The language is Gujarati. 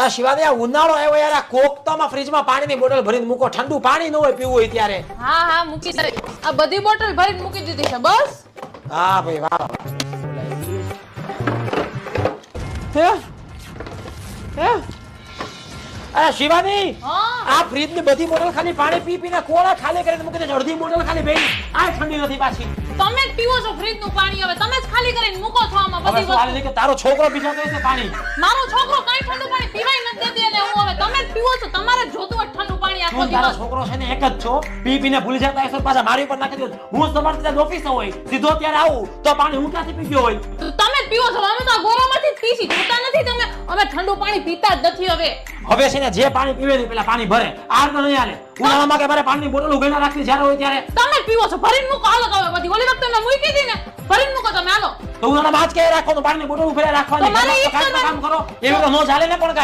આ શિવાદે આ ઉનાળો આવ્યો યાર, આ કોકતામાં ફ્રીજમાં પાણીની બોટલ ભરીને મૂકો, ઠંડુ પાણી ન હોય પીવું હોય ત્યારે. હા મૂકી દે. આ બધી બોટલ ભરીને મૂકી દીધી છે બસ. હા ભાઈ વાહ. હે અરે શિવાની, આ ફ્રીજ ની બધી બોટલ ખાલી પાણી પી પીને કોળા ખાલી કરીને મૂકી દે, અડધી બોટલ ખાલી બેન આ ઠંડી નથી પાછી. તમે જ પીવો છો ફ્રીજ નું પાણી, હવે તમે જ ખાલી કરીને મૂકો છો આમાં હવે બધી શું હાલે વસ્તુ. કે તારો છોકરો પીછો તો છે પાણી? મારો છોકરો કઈ ઠંડુ પાણી પીવાય નથી દેતી, એટલે હું હવે તમે જ પીવો છો, તમારે જ જોતું હોય ઠંડુ પાણી આખો તું તારો દિવસ. છોકરો છે ને એક જ છો, પી પીને ભૂલી જતા હશો, પાછા મારી ઉપર નાખી દો. હું તમારે ત્યાં ઓફિસ હોય સીધો ત્યારે આવું તો પાણી હું ક્યાંથી પી ગયો હોય? તો તમે જ પીવો છો, અમે તો આ ગોરામાંથી જ પીસી, જોતા નથી તમે? અમે ઠંડુ પાણી પીતા જ નથી હવે. હવે છે ને જે પાણી પીવે ને પેલા પાણી ભરે, આ તો નહીં હાલે. ઉનાળામાં કે મારે પાણીની બોટલ ઉઘાડીને રાખવી જ્યારે હોય ત્યારે. તમે જ પીવો છો, ભરીને મૂકો હાલો. હવે બધી ઓલી વખતે મેં મૂકી હતી ને, ભરીને મૂકો તમે હાલો. તો ઉનાળામાં આજ કે રાખવાનું, પાણીની બોટલ ઉભેલા રાખવાની. તમારે ઈ જ કામ કરો એવી તો ન ચાલે ને પણ.